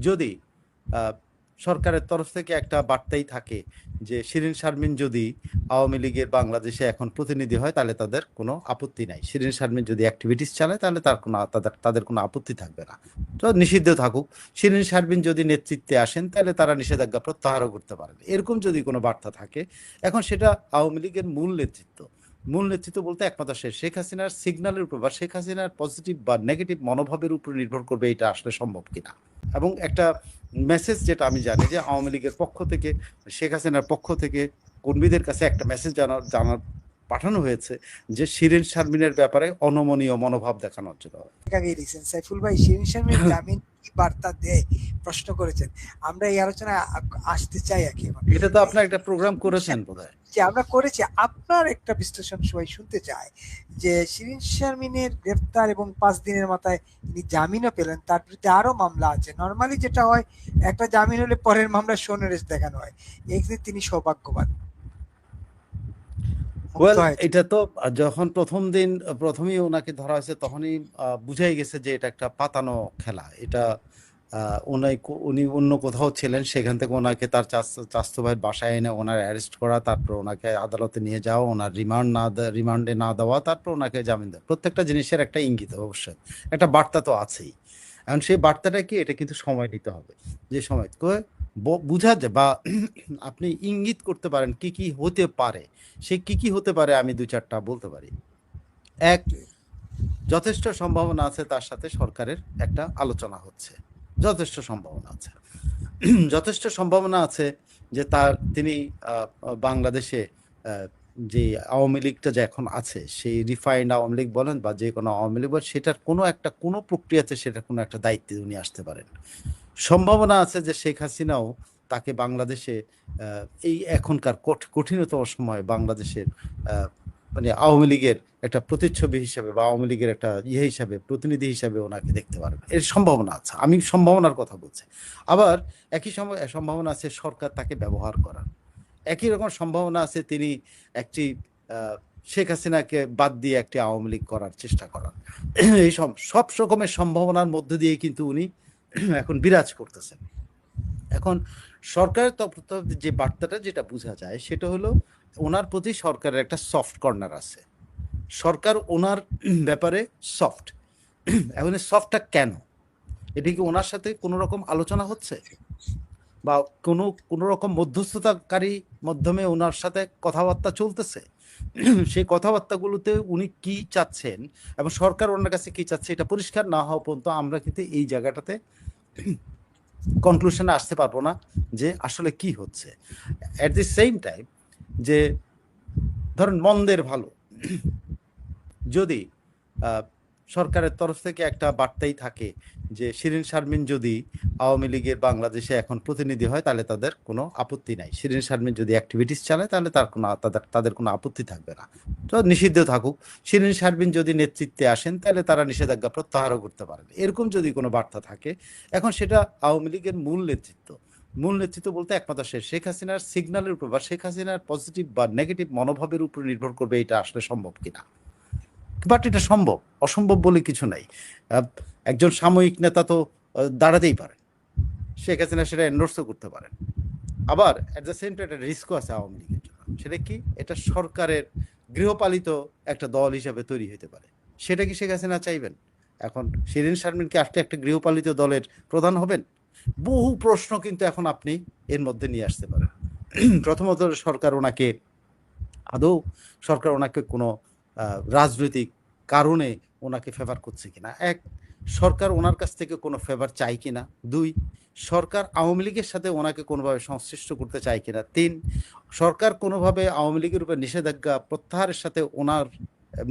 যদি আহ, সরকারের তরফ থেকে একটা বার্তাই থাকে যে শিরীন শারমিন যদি আওয়ামী লীগের বাংলাদেশে এখন প্রতিনিধি হয় তাহলে তাদের কোনো আপত্তি নাই, শিরীন শারমিন যদি অ্যাক্টিভিটিস চালায় তাহলে তার কোনো তাদের কোনো আপত্তি থাকবে না, তো নিষিদ্ধ থাকুক। শিরীন শারমিন যদি নেতৃত্বে আসেন তাহলে তারা নিষেধাজ্ঞা প্রত্যাহারও করতে পারবে, এরকম যদি কোনো বার্তা থাকে। এখন সেটা আওয়ামী লীগের মূল নেতৃত্ব বলতে একমাত্র শেখ হাসিনার সিগন্যালের উপর বা শেখ হাসিনার পজিটিভ বা নেগেটিভ মনোভাবের উপর নির্ভর করবে এটা আসলে সম্ভব কিনা। এবং একটা মেসেজ যেটা আমি জানি যে আওয়ামী লীগের পক্ষ থেকে, শেখ হাসিনার পক্ষ থেকে কর্মীদের কাছে একটা মেসেজ জানার পাঠানো হয়েছে যে শিরীন শারমিনের ব্যাপারে অনমনীয় মনোভাব দেখানোর জন্য। আগেই লিখছেন সাইফুল ভাই শিরীন শারমিনের জামিন কি বার্তা দেয় প্রশ্ন করেছেন। আমরা এই আলোচনায় আসতে চাই আর কি। এটা তো আপনার একটা প্রোগ্রাম করেছেন বোধহয়। যে আমরা করেছি, আপনার একটা বিশ্লেষণ সবাই শুনতে চায় যে শিরীন শারমিনের গ্রেফতার এবং 5 দিনের মাথায় তিনি জামিনও পেলেন, তার বিরুদ্ধে আরো মামলা আছে। নর্মালি যেটা হয় একটা জামিন হলে পরের মামলা সোনারেস দেখানো হয়, এক্ষেত্রে তিনি সৌভাগ্যবান। ওয়েল, এটা তো যখন প্রথমেই ওনাকে ধরা হয়েছে তখনই বুঝাই গেছে যে এটা একটা পাতানো খেলা। এটা উনি অন্য কোথাও ছিলেন, সেখান থেকে ওনাকে তার চাচাতো ভাইয়ের বাসায় এনে ওনার অ্যারেস্ট করা, তারপর ওনাকে আদালতে নিয়ে যাওয়া, ওনার রিমান্ডে না দেওয়া, তারপর ওনাকে জামিন দেওয়া, প্রত্যেকটা জিনিসের একটা ইঙ্গিত অবশ্যই, একটা বার্তা তো আছেই। এখন সেই বার্তাটা কি, এটা কিন্তু সময় নিতে হবে। যে সময় বুঝা যায় বা আপনি ইঙ্গিত করতে পারেন কি কি হতে পারে, সে কি কি হতে পারে আমি 2-4টা বলতে পারি। এক, যথেষ্ট সম্ভাবনা আছে তার সাথে সরকারের একটা আলোচনা হচ্ছে, যথেষ্ট সম্ভাবনা আছে। যথেষ্ট সম্ভাবনা আছে যে তিনি বাংলাদেশে যে আওয়ামী লীগটা যে এখন আছে, সেই রিফাইন্ড আওয়ামী লীগ বলেন বা যে কোনো আওয়ামী লীগ বলেন, সেটার কোনো প্রক্রিয়াতে সেটা কোনো একটা দায়িত্বে উনি আসতে পারেন। সম্ভাবনা আছে যে শেখ হাসিনাও তাকে বাংলাদেশে এই এখনকার কঠিনতম সময় বাংলাদেশের মানে আওয়ামী লীগের একটা প্রতিচ্ছবি হিসাবে বা আওয়ামী লীগের একটা হিসাবে, প্রতিনিধি হিসাবে ওনাকে দেখতে পারবে, এর সম্ভাবনা আছে। আমি সম্ভাবনার কথা বলছি। আবার একই সময় সম্ভাবনা আছে সরকার তাকে ব্যবহার করার, একই রকম সম্ভাবনা আছে তিনি একটি শেখ হাসিনাকে বাদ দিয়ে একটি আওয়ামী লীগ করার চেষ্টা করার। এই সব রকমের সম্ভাবনার মধ্যে দিয়ে কিন্তু উনি এখন বিরাজ করতেছেন। এখন সরকারের যে বার্তাটা যেটা বোঝা যায় সেটা হলো ওনার প্রতি সরকারের একটা সফট কর্নার আছে, সরকার ওনার ব্যাপারে সফট। এখন সফটটা কেন, এটা কি ওনার সাথে কোনো রকম আলোচনা হচ্ছে বা কোনো রকম মধ্যস্থতাকারী মাধ্যমে ওনার সাথে কথাবার্তা চলতেছে? সেই কথাবার্তাগুলোতে উনি কি চাচ্ছেন এবং সরকার ওনার কাছে কি চাচ্ছে এটা পরিষ্কার না হওয়া পর্যন্ত আমরা কিন্তু এই জায়গাটাতে কনক্লুশনে আসতে পারবো না যে আসলে কি হচ্ছে। অ্যাট দি সেম টাইম যে ধরেন মন্দের ভালো, যদি সরকারের তরফ থেকে একটা বার্তাই থাকে যে শিরীন শারমিন যদি আওয়ামী লীগের বাংলাদেশে এখন প্রতিনিধি হয় তাহলে তাদের কোনো আপত্তি নাই, শিরীন শারমিন যদি অ্যাক্টিভিটিস চালায় তাহলে তাদের কোনো আপত্তি থাকবে না, তো নিষিদ্ধ থাকুক। শিরীন শারমিন যদি নেতৃত্বে আসেন তাহলে তারা নিষেধাজ্ঞা প্রত্যাহারও করতে পারবে, এরকম যদি কোনো বার্তা থাকে। এখন সেটা আওয়ামী লীগের মূল নেতৃত্ব বলতে একমাত্র শেখ হাসিনার সিগন্যালের উপর বা শেখ হাসিনার পজিটিভ বা নেগেটিভ মনোভাবের উপর নির্ভর করবে এটা আসলে সম্ভব কিনা। বাট এটা সম্ভব, অসম্ভব বলে কিছু নাই। একজন সাময়িক নেতা তো দাঁড়াতেই পারে, শেখ হাসিনা সেটা এন্ডোর্সও করতে পারেন। আবার অ্যাট দ্য সেম টাইম একটা রিস্কও আছে আওয়ামী লীগের জন্য, সেটা কি, এটা সরকারের গৃহপালিত একটা দল হিসাবে তৈরি হতে পারে। সেটা কি শেখ হাসিনা চাইবেন? এখন শিরীন শারমিন কি আসলে একটা গৃহপালিত দলের প্রধান হবেন? বহু প্রশ্ন কিন্তু এখন আপনি এর মধ্যে নিয়ে আসতে পারেন। প্রথমত সরকার ওনাকে কোনো রাজনৈতিক কারণে ওনাকে ফেভার করছে কিনা, এক, সরকার ওনার কাছ থেকে কোনো ফেভার চাই কিনা, দুই, সরকার আওয়ামী লীগের সাথে ওনাকে কোনোভাবে সংশ্লিষ্ট করতে চায় কিনা, তিন, সরকার কোনোভাবে আওয়ামী লীগের উপর নিষেধাজ্ঞা প্রত্যাহারের সাথে ওনার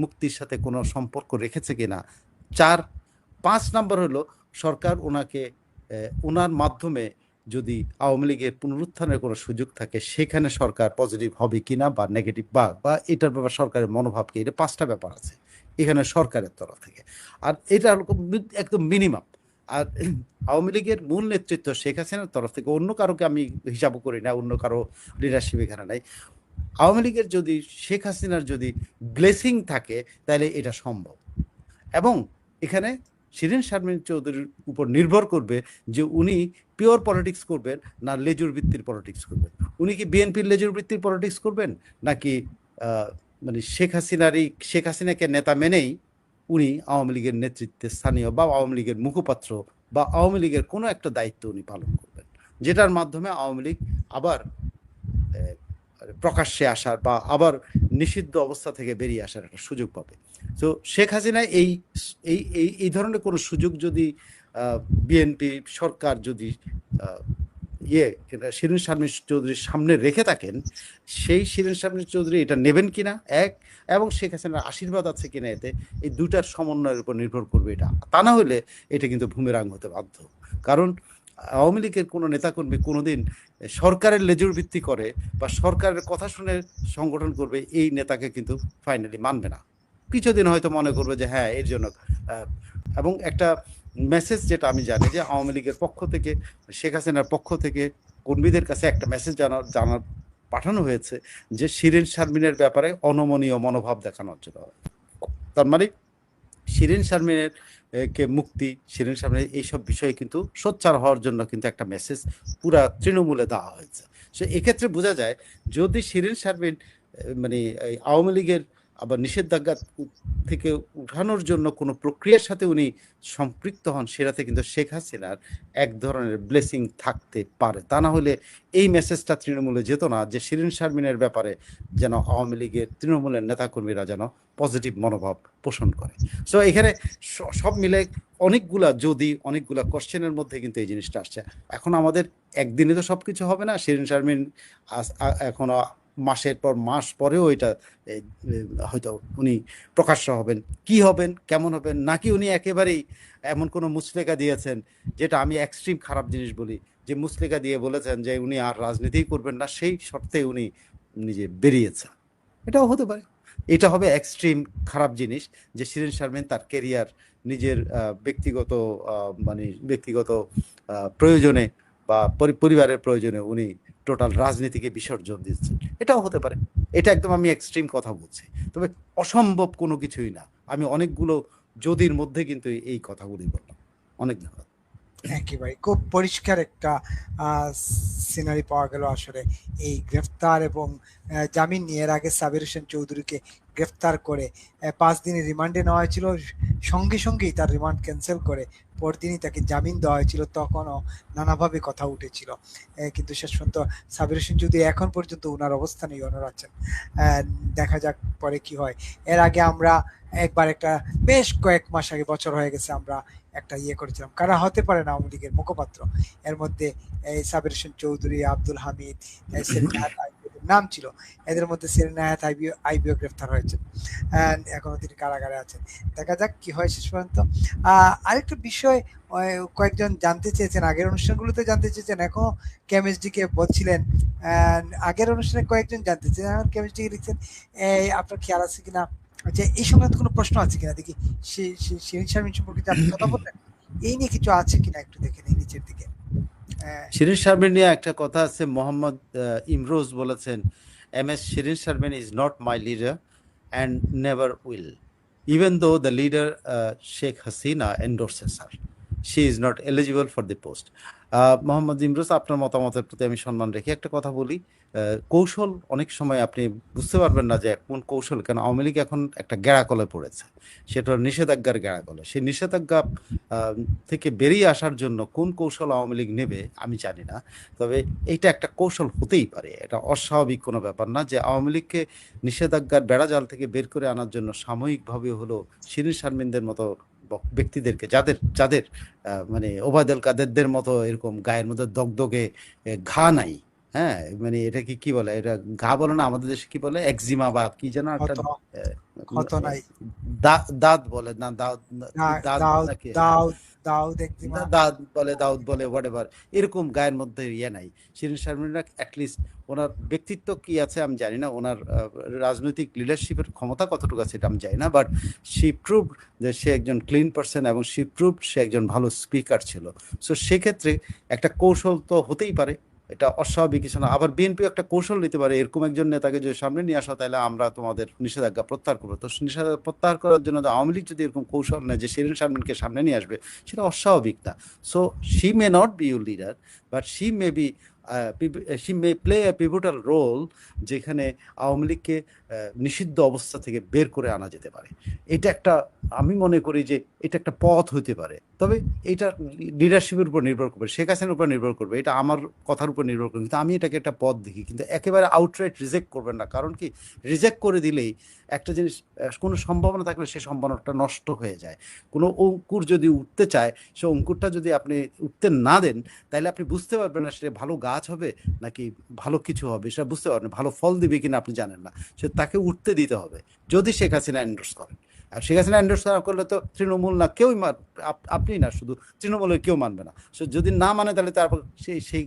মুক্তির সাথে কোনো সম্পর্ক রেখেছে কিনা, চার, 5 নম্বর হলো সরকার ওনার মাধ্যমে যদি আওয়ামী লীগের পুনরুত্থানের কোনো সুযোগ থাকে সেখানে সরকার পজিটিভ হবে কিনা বা নেগেটিভ বা এটার ব্যাপার সরকারের মনোভাব কি, এটা 5টা ব্যাপার আছে এখানে সরকারের তরফ থেকে। আর এটা হলো একদম মিনিমাম। আর আওয়ামী লীগের মূল নেতৃত্ব শেখ হাসিনার তরফ থেকে অন্য কারোকে আমি হিসাব করি না, অন্য কারো লিডারশিপ এখানে নাই। আওয়ামী লীগের যদি শেখ হাসিনার যদি ব্লেসিং থাকে তাহলে এটা সম্ভব। এবং এখানে শিরীন শারমিন চৌধুরীর উপর নির্ভর করবে যে উনি পিওর পলিটিক্স করবেন না লেজুর ভিত্তির পলিটিক্স করবেন। উনি কি বিএনপির লেজুর ভিত্তির পলিটিক্স করবেন নাকি মানে শেখ হাসিনাকে নেতা মেনেই উনি আওয়ামী লীগের নেতৃত্বে স্থানীয় বা আওয়ামী লীগের মুখপাত্র বা আওয়ামী লীগের কোনো একটা দায়িত্ব উনি পালন করবেন, যেটার মাধ্যমে আওয়ামী লীগ আবার প্রকাশ্যে আসার বা আবার নিষিদ্ধ অবস্থা থেকে বেরিয়ে আসার একটা সুযোগ পাবে। তো শেখ হাসিনা এই এই এই এই ধরনের কোনো সুযোগ যদি বিএনপি সরকার যদি শিরীন শারমিন চৌধুরীর সামনে রেখে থাকেন, সেই শিরীন শারমিন চৌধুরী এটা নেবেন কিনা এক, এবং শেখ হাসিনার আশীর্বাদ আছে কিনা এতে, এই দুটার সমন্বয়ের উপর নির্ভর করবে এটা। তা না হলে এটা কিন্তু বুমেরাং হতে বাধ্য। কারণ আওয়ামী লীগের কোনো নেতাকর্মী কোনোদিন সরকারের লেজুর ভিত্তি করে বা সরকারের কথা শুনে সংগঠন করবে এই নেতাকে কিন্তু ফাইনালি মানবে না। কিছুদিন হয়তো মনে করবে যে হ্যাঁ এর জন্য, এবং একটা মেসেজ যেটা আমি জানি যে আওয়ামী লীগের পক্ষ থেকে, শেখ হাসিনার পক্ষ থেকে কর্মীদের কাছে একটা মেসেজ জানার পাঠানো হয়েছে যে শিরীন শারমিনের ব্যাপারে অনমনীয় মনোভাব দেখানোর জন্য। তার মানে শিরীন শারমিনের কে মুক্তি, শিরীন শারমিনের এইসব বিষয়ে কিন্তু সোচ্চার হওয়ার জন্য কিন্তু একটা মেসেজ পুরা তৃণমূলে দেওয়া হয়েছে। সো এক্ষেত্রে বোঝা যায় যদি শিরীন শারমিন মানে আওয়ামী লীগের আবার নিষেধাজ্ঞা থেকে উঠানোর জন্য কোনো প্রক্রিয়ার সাথে উনি সম্পৃক্ত হন, সেটাতে কিন্তু শেখ হাসিনার এক ধরনের ব্লেসিং থাকতে পারে। তা না হলে এই মেসেজটা তৃণমূলে যেত না যে শিরীন শারমিনের ব্যাপারে যেন আওয়ামী লীগের তৃণমূলের নেতাকর্মীরা যেন পজিটিভ মনোভাব পোষণ করে। সো এখানে সব মিলে অনেকগুলা কোশ্চেনের মধ্যে কিন্তু এই জিনিসটা আসছে। এখন আমাদের একদিনে তো সবকিছু হবে না। শিরীন শারমিন এখনো মাসের পর মাস পরেও এটা হয়তো উনি প্রকাশ্য হবেন, কি হবেন, কেমন হবেন, নাকি উনি একেবারেই এমন কোনো মুচলেকা দিয়েছেন, যেটা আমি এক্সট্রিম খারাপ জিনিস বলি, যে মুচলেকা দিয়ে বলেছেন যে উনি আর রাজনীতি করবেন না, সেই শর্তে উনি নিজে বেরিয়েছেন। এটাও হতে পারে। এটা হবে এক্সট্রিম খারাপ জিনিস যে শিরীন শারমিন তার কেরিয়ার নিজের ব্যক্তিগত প্রয়োজনে বা পরিবারের প্রয়োজনে উনি টোটাল রাজনীতিকে বিসর্জন দিচ্ছেন। এটাও হতে পারে। এটা একদম আমি এক্সট্রিম কথা বলছি, তবে অসম্ভব কোনো কিছুই না। আমি অনেকগুলো যদির মধ্যে কিন্তু এই কথাগুলি বললাম। অনেক ধন্যবাদ। একেবারে খুব পরিষ্কার একটা সিনারি পাওয়া গেল আসলে এই গ্রেফতার এবং জামিন নিয়ে। এর আগে সাবির হোসেন চৌধুরীকে গ্রেফতার করে 5 দিনের রিমান্ডে নেওয়া হয়েছিল, সঙ্গে সঙ্গেই তার রিমান্ড ক্যান্সেল করে পরদিনই তাকে জামিন দেওয়া হয়েছিল। তখনও নানাভাবে কথা উঠেছিল, কিন্তু শেষ পর্যন্ত সাবির হোসেন চৌধুরী এখন পর্যন্ত ওনার অবস্থানেই অনড় আছেন। দেখা যাক পরে কি হয়। এর আগে আমরা একবার একটা বেশ কয়েক মাস আগে, বছর হয়ে গেছে, আমরা একটা করেছিলাম কারা হতে পারে না আওয়ামী লীগের মুখপাত্র। এর মধ্যে এই সাবির হোসেন চৌধুরী, আব্দুল হামিদ, সেলিম নাহার আইবির নাম ছিল। এদের মধ্যে সেলিম নাহার আইবিও গ্রেফতার হয়েছেন, এখনো তিনি কারাগারে আছেন। দেখা যাক কি হয় শেষ পর্যন্ত। আরেকটা বিষয় কয়েকজন জানতে চেয়েছেন, আগের অনুষ্ঠানগুলোতে জানতে চেয়েছেন, এখন কেমিস্ট্রি কে বলছিলেন। আগের অনুষ্ঠানে কয়েকজন জানতে চেয়েছেন, এখন কেমিস্ট্রি লিখছেন। আপনার খেয়াল আছে কিনা যে এই সংক্রান্ত কোনো প্রশ্ন আছে কিনা দেখি, শিরীন শারমিন সম্পর্কে আপনি কথা বললেন, এই নিয়ে কিছু আছে কিনা একটু দেখে নিই নিচের দিকে। শিরীন শারমিন নিয়ে একটা কথা আছে, মোহাম্মদ ইমরোজ বলেছেন, MS Shirin Sharmin is not my leader and never will, even though the leader Sheikh Hasina endorses her. She is not eligible for the post. Mohammad Imroz, আপনার মতামতের প্রতি আমি সম্মান রেখে একটা কথা বলি। কৌশল অনেক সময় আপনি বুঝতে পারবেন না যে কোন কৌশল, কেন আওয়ামী লীগ এখন একটা গেড়াকলে পড়েছে, সেটা নিষেধাজ্ঞার গেড়াকলে। সেই নিষেধাজ্ঞা থেকে বেরিয়ে আসার জন্য কোন কৌশল আওয়ামী লীগ নেবে আমি জানি না, তবে এইটা একটা কৌশল হতেই পারে। এটা অস্বাভাবিক কোনো ব্যাপার না যে আওয়ামী লীগকে নিষেধাজ্ঞার বেড়াজাল থেকে বের করে আনার জন্য সাময়িকভাবে হলো শিরীন শারমিনদের মতো ব্যক্তিদেরকে, যাদের মানে ওবায়দুল কাদেরদের মতো এরকম গায়ের মধ্যে দগদগে ঘা নাই, হ্যাঁ, মানে এটা কি বলে, এটা ঘা বলে না, আমাদের দেশে কি বলে, একজিমা বা কি যেন একটা দাঁত বলে না, দাউদ বলে হোয়াটএভার, এরকম গায়ের মধ্যে নাই শিরীন শারমিনরা। অ্যাটলিস্ট ওনার ব্যক্তিত্ব কি আছে আমি জানি না, ওনার রাজনৈতিক লিডারশিপের ক্ষমতা কতটুকু আছে এটা আমি জানি না, বাট শি প্রুভ যে সে একজন ক্লিন পার্সন এবং শি প্রুভ সে একজন ভালো স্পিকার ছিল। সো সেক্ষেত্রে একটা কৌশল তো হতেই পারে এটা অস্বাভাবিক কিছু না। আবার বিএনপি একটা কৌশল নিতে পারে, এরকম একজন নেতাকে যদি সামনে নিয়ে আসা, তাহলে আমরা তোমাদের নিষেধাজ্ঞা প্রত্যাহার করবো। তো নিষেধাজ্ঞা প্রত্যাহার করার জন্য আওয়ামী লীগ যদি এরকম কৌশল নেয় যে শিরিন শারমিনকে সামনে নিয়ে আসবে, সেটা অস্বাভাবিক না। So she may not be your leader, but she may play a pivotal role, যেখানে আওয়ামী লীগকে নিষিদ্ধ অবস্থা থেকে বের করে আনা যেতে পারে। এটা একটা, আমি মনে করি যে এটা একটা পথ হতে পারে। তবে এটা লিডারশিপের উপর নির্ভর করবে, শেখ হাসিনার উপর নির্ভর করবে, এটা আমার কথার উপর নির্ভর করবে। কিন্তু আমি এটাকে একটা পথ দেখি, কিন্তু একেবারে আউটরাইট রিজেক্ট করবেন না। কারণ কি, রিজেক্ট করে দিলেই একটা জিনিস, কোনো সম্ভাবনা থাকলে সেই সম্ভাবনাটা নষ্ট হয়ে যায়। কোনো অঙ্কুর যদি উঠতে চায়, সে অঙ্কুরটা যদি আপনি উঠতে না দেন, তাহলে আপনি বুঝতে পারবেন না সেটা ভালো গাছ হবে নাকি ভালো কিছু হবে, সেটা বুঝতে পারবেন না। ভালো ফল দিবে কিনা আপনি জানেন না। সে তাকে উঠতে দিতে হবে, যদি শেখ হাসিনা এন্ডোর্স করেন। আর শেখ হাসিনা এন্ডোর্স না করলে তো তৃণমূল না কেউই আপনি না, শুধু তৃণমূলের কেউ মানবে না। সে যদি না মানে, তাহলে তারপর সেই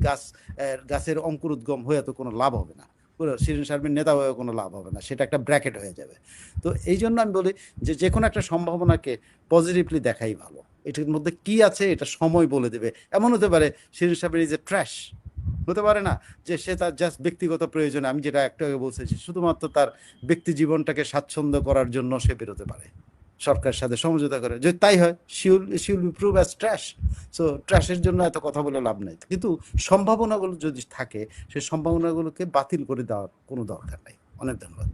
গাছের অঙ্কুর উদ্গম হয়ে তো কোনো লাভ হবে না, পুরো শিরিন শারমিন নেতা হয়ে কোনো লাভ হবে না, সেটা একটা ব্র্যাকেট হয়ে যাবে। তো এই জন্য আমি বলি যে যে কোনো একটা সম্ভাবনাকে পজিটিভলি দেখাই ভালো। এটার মধ্যে কি আছে এটা সময় বলে দেবে। এমন হতে পারে Shirin Sharmin is a trash, হতে পারে না যে সে তার জাস্ট ব্যক্তিগত প্রয়োজনে, আমি যেটা একটু আগে বলতেছি, শুধুমাত্র তার ব্যক্তি জীবনটাকে স্বাচ্ছন্দ্য করার জন্য সে বেরোতে পারে সরকারের সাথে সমঝোতা করে। যদি তাই হয়, she'll be prove as trash. So ট্র্যাশের জন্য এত কথা বলে লাভ নেই। কিন্তু সম্ভাবনাগুলো যদি থাকে, সেই সম্ভাবনাগুলোকে বাতিল করে দেওয়ার কোনো দরকার নাই। অনেক ধন্যবাদ।